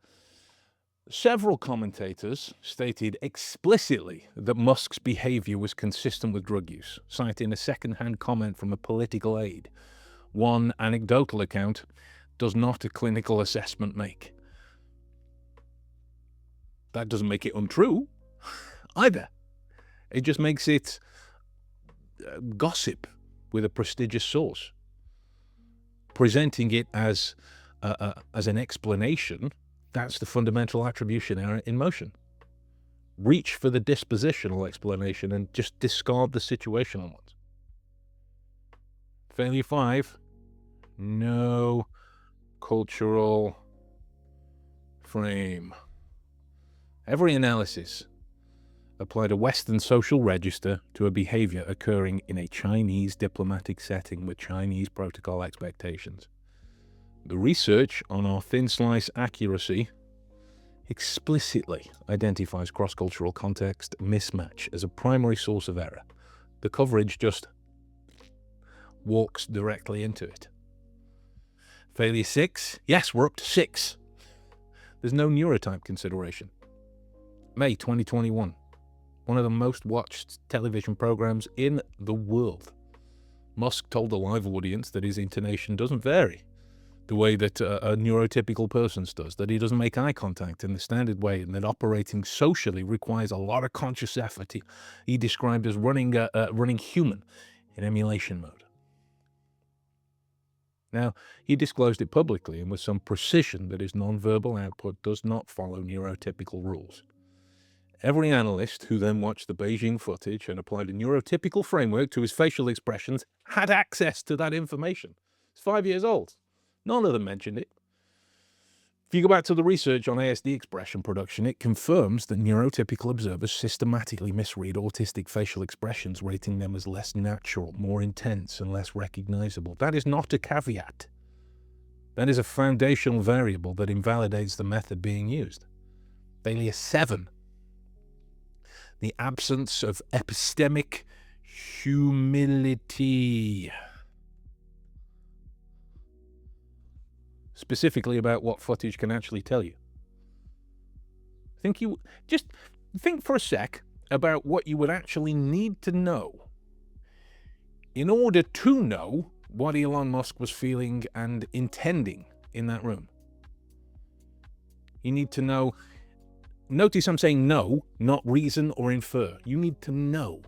Several commentators stated explicitly that Musk's behavior was consistent with drug use, citing a second-hand comment from a political aide. One anecdotal account does not a clinical assessment make. That doesn't make it untrue, either. It just makes it gossip with a prestigious source. Presenting it as an explanation, that's the fundamental attribution error in motion. Reach for the dispositional explanation and just discard the situational ones. Failure 5, no cultural frame. Every analysis applied a Western social register to a behavior occurring in a Chinese diplomatic setting with Chinese protocol expectations. The research on our thin slice accuracy explicitly identifies cross-cultural context mismatch as a primary source of error. The coverage just walks directly into it. Failure 6. Yes, we're up to 6. There's no neurotype consideration. May 2021. One of the most watched television programs in the world. Musk told the live audience that his intonation doesn't vary the way that a neurotypical person's does, that he doesn't make eye contact in the standard way, and that operating socially requires a lot of conscious effort. He described as running human in emulation mode. Now, he disclosed it publicly and with some precision that his nonverbal output does not follow neurotypical rules. Every analyst who then watched the Beijing footage and applied a neurotypical framework to his facial expressions had access to that information. It's 5 years old. None of them mentioned it. If you go back to the research on ASD expression production, it confirms that neurotypical observers systematically misread autistic facial expressions, rating them as less natural, more intense, and less recognizable. That is not a caveat. That is a foundational variable that invalidates the method being used. Failure 7. The absence of epistemic humility. Specifically about what footage can actually tell you. Think for a sec about what you would actually need to know in order to know what Elon Musk was feeling and intending in that room. You need to know. Notice I'm saying know, not reason or infer. You need to know.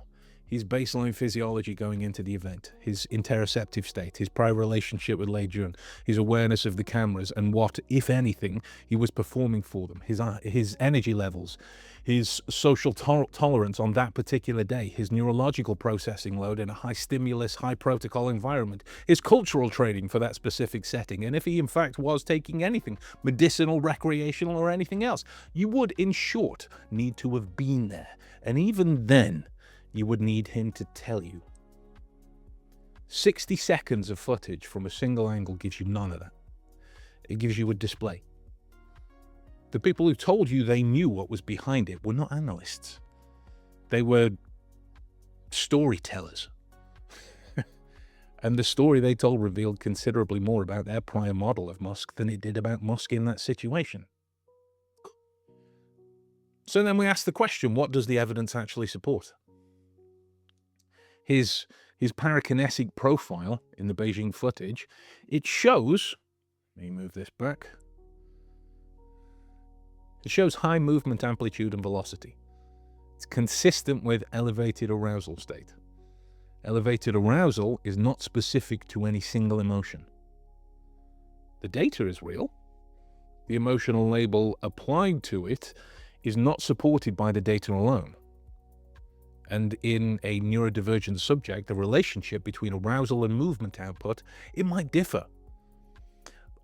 his baseline physiology going into the event, his interoceptive state, his prior relationship with Lei Jun, his awareness of the cameras and what, if anything, he was performing for them, his energy levels, his social tolerance on that particular day, his neurological processing load in a high stimulus, high protocol environment, his cultural training for that specific setting, and if he in fact was taking anything, medicinal, recreational, or anything else. You would, in short, need to have been there. And even then, you would need him to tell you. 60 seconds of footage from a single angle gives you none of that. It gives you a display. The people who told you they knew what was behind it were not analysts. They were storytellers. And the story they told revealed considerably more about their prior model of Musk than it did about Musk in that situation. So then we ask the question, what does the evidence actually support? His parakinetic profile in the Beijing footage, it shows, let me move this back, it shows high movement amplitude and velocity. It's consistent with elevated arousal state. Elevated arousal is not specific to any single emotion. The data is real. The emotional label applied to it is not supported by the data alone. And in a neurodivergent subject, the relationship between arousal and movement output, it might differ.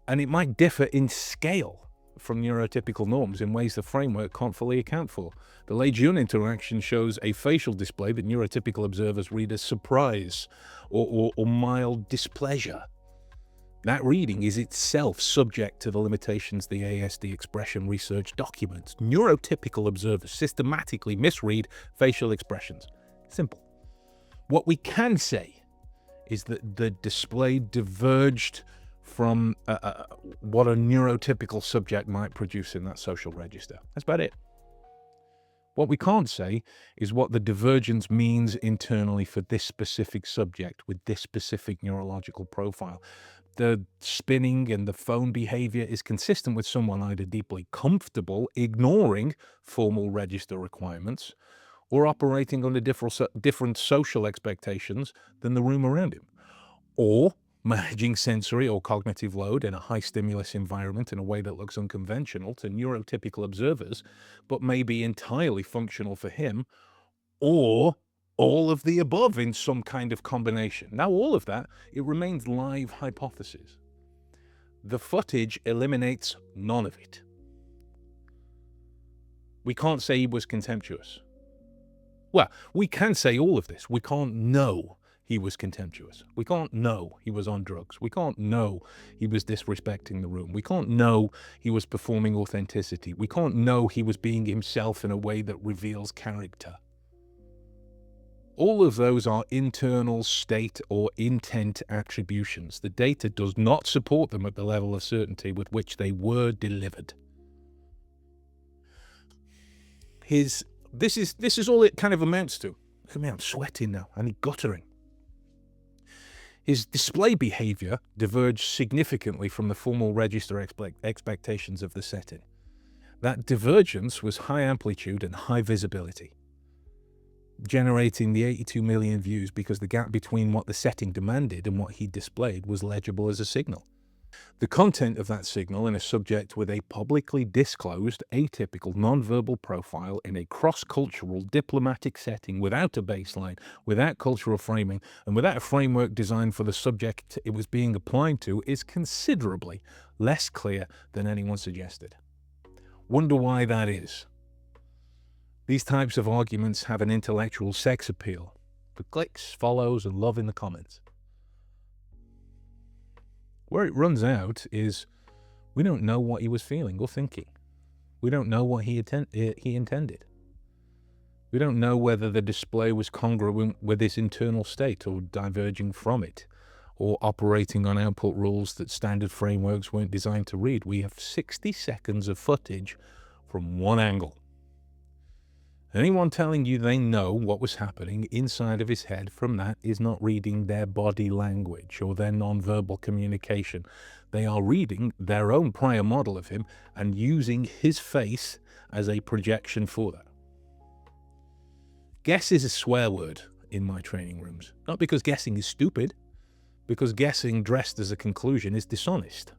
And it might differ in scale from neurotypical norms in ways the framework can't fully account for. The Lei Jun interaction shows a facial display that neurotypical observers read as surprise or mild displeasure. That reading is itself subject to the limitations the ASD expression research documents. Neurotypical observers systematically misread facial expressions. Simple. What we can say is that the display diverged from what a neurotypical subject might produce in that social register. That's about it. What we can't say is what the divergence means internally for this specific subject with this specific neurological profile. The spinning and the phone behavior is consistent with someone either deeply comfortable ignoring formal register requirements or operating under different social expectations than the room around him, or managing sensory or cognitive load in a high stimulus environment in a way that looks unconventional to neurotypical observers, but may be entirely functional for him, or all of the above in some kind of combination. Now, all of that, it remains live hypothesis. The footage eliminates none of it. We can't say he was contemptuous. Well, we can say all of this. We can't know he was contemptuous. We can't know he was on drugs. We can't know he was disrespecting the room. We can't know he was performing authenticity. We can't know he was being himself in a way that reveals character. All of those are internal state or intent attributions. The data does not support them at the level of certainty with which they were delivered. This is all it kind of amounts to. Look at me, I'm sweating now. I need guttering. His display behavior diverged significantly from the formal register expectations of the setting. That divergence was high amplitude and high visibility, generating the 82 million views because the gap between what the setting demanded and what he displayed was legible as a signal. The content of that signal in a subject with a publicly disclosed, atypical, non-verbal profile in a cross-cultural, diplomatic setting without a baseline, without cultural framing, and without a framework designed for the subject it was being applied to is considerably less clear than anyone suggested. Wonder why that is? These types of arguments have an intellectual sex appeal for clicks, follows, and love in the comments. Where it runs out is we don't know what he was feeling or thinking. We don't know what he intended. We don't know whether the display was congruent with his internal state or diverging from it, or operating on output rules that standard frameworks weren't designed to read. We have 60 seconds of footage from one angle. Anyone telling you they know what was happening inside of his head from that is not reading their body language or their non-verbal communication. They are reading their own prior model of him and using his face as a projection for that. Guess is a swear word in my training rooms. Not because guessing is stupid, because guessing dressed as a conclusion is dishonest.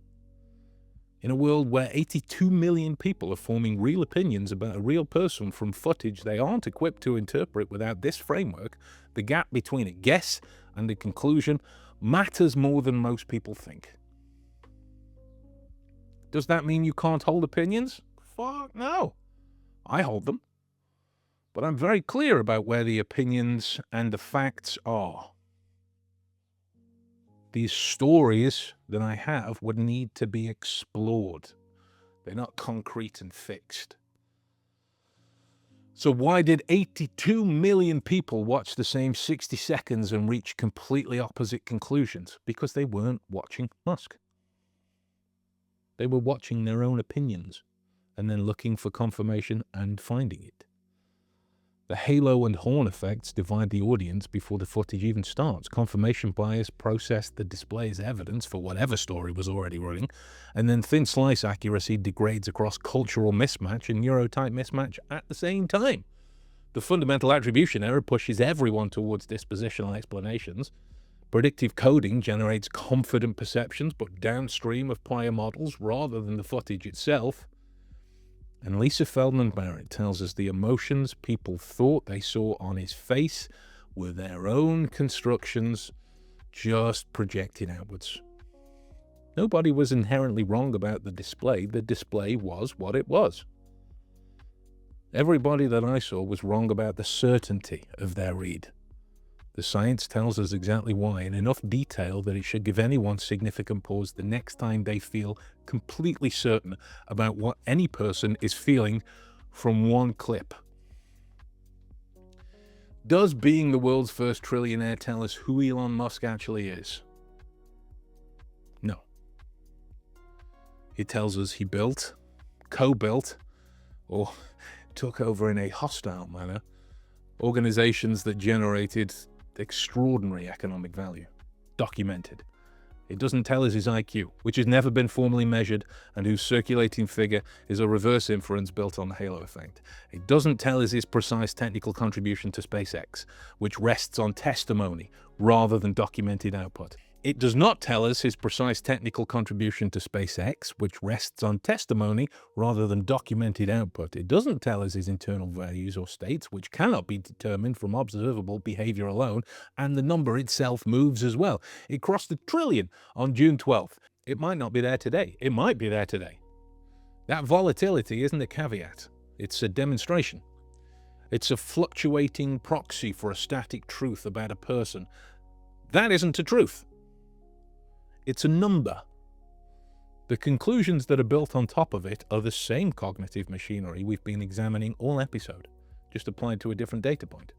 In a world where 82 million people are forming real opinions about a real person from footage they aren't equipped to interpret without this framework, the gap between a guess and a conclusion matters more than most people think. Does that mean you can't hold opinions? Fuck no. I hold them. But I'm very clear about where the opinions and the facts are. These stories that I have would need to be explored. They're not concrete and fixed. So why did 82 million people watch the same 60 seconds and reach completely opposite conclusions? Because they weren't watching Musk. They were watching their own opinions and then looking for confirmation and finding it. The halo and horn effects divide the audience before the footage even starts. Confirmation bias processed the display as evidence for whatever story was already running, and then thin slice accuracy degrades across cultural mismatch and neurotype mismatch at the same time. The fundamental attribution error pushes everyone towards dispositional explanations. Predictive coding generates confident perceptions, but downstream of prior models rather than the footage itself. And Lisa Feldman Barrett tells us the emotions people thought they saw on his face were their own constructions, just projected outwards. Nobody was inherently wrong about the display. The display was what it was. Everybody that I saw was wrong about the certainty of their read. The science tells us exactly why, in enough detail that it should give anyone significant pause the next time they feel completely certain about what any person is feeling from one clip. Does being the world's first trillionaire tell us who Elon Musk actually is? No. It tells us he built, co-built, or took over in a hostile manner organizations that generated extraordinary economic value. Documented. It doesn't tell us his IQ, which has never been formally measured and whose circulating figure is a reverse inference built on the halo effect. It doesn't tell us his precise technical contribution to SpaceX, which rests on testimony rather than documented output. It does not tell us his precise technical contribution to SpaceX, which rests on testimony rather than documented output. It doesn't tell us his internal values or states, which cannot be determined from observable behavior alone, and the number itself moves as well. It crossed the trillion on June 12th. It might not be there today. It might be there today. That volatility isn't a caveat. It's a demonstration. It's a fluctuating proxy for a static truth about a person. That isn't a truth. It's a number. The conclusions that are built on top of it are the same cognitive machinery we've been examining all episode, just applied to a different data point.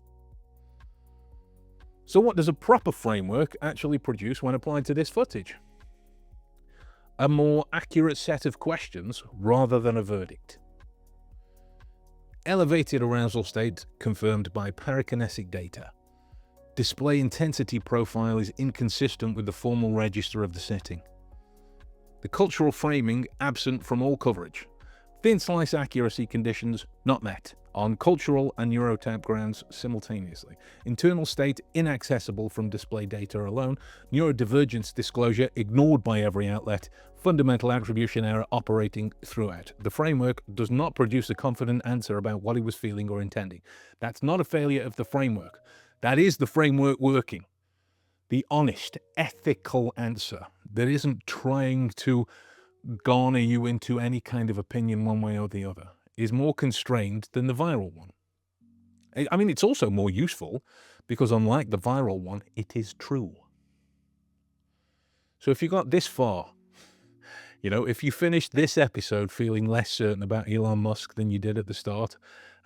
So what does a proper framework actually produce when applied to this footage? A more accurate set of questions rather than a verdict. Elevated arousal state confirmed by parakinetic data. Display intensity profile is inconsistent with the formal register of the setting. The cultural framing absent from all coverage. Thin slice accuracy conditions not met on cultural and neurotype grounds simultaneously. Internal state inaccessible from display data alone. Neurodivergence disclosure ignored by every outlet. Fundamental attribution error operating throughout. The framework does not produce a confident answer about what he was feeling or intending. That's not a failure of the framework. That is the framework working. The honest, ethical answer that isn't trying to garner you into any kind of opinion one way or the other is more constrained than the viral one. I mean, it's also more useful because unlike the viral one, it is true. So if you got this far, if you finished this episode feeling less certain about Elon Musk than you did at the start,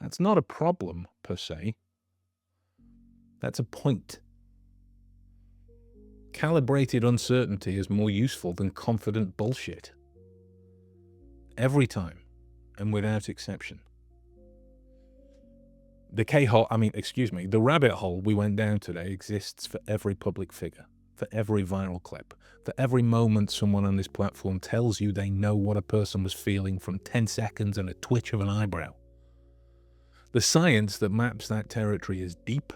that's not a problem per se. That's a point. Calibrated uncertainty is more useful than confident bullshit. Every time, and without exception. The rabbit hole we went down today exists for every public figure, for every viral clip, for every moment someone on this platform tells you they know what a person was feeling from 10 seconds and a twitch of an eyebrow. The science that maps that territory is deep,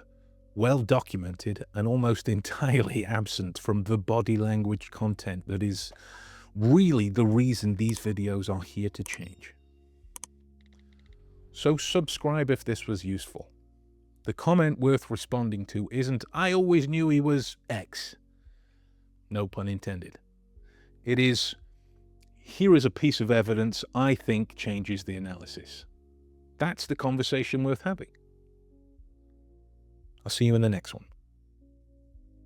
well documented and almost entirely absent from the body language content that is really the reason these videos are here to change. So subscribe if this was useful. The comment worth responding to isn't, "I always knew he was X." No pun intended. It is, "Here is a piece of evidence I think changes the analysis." That's the conversation worth having. I'll see you in the next one.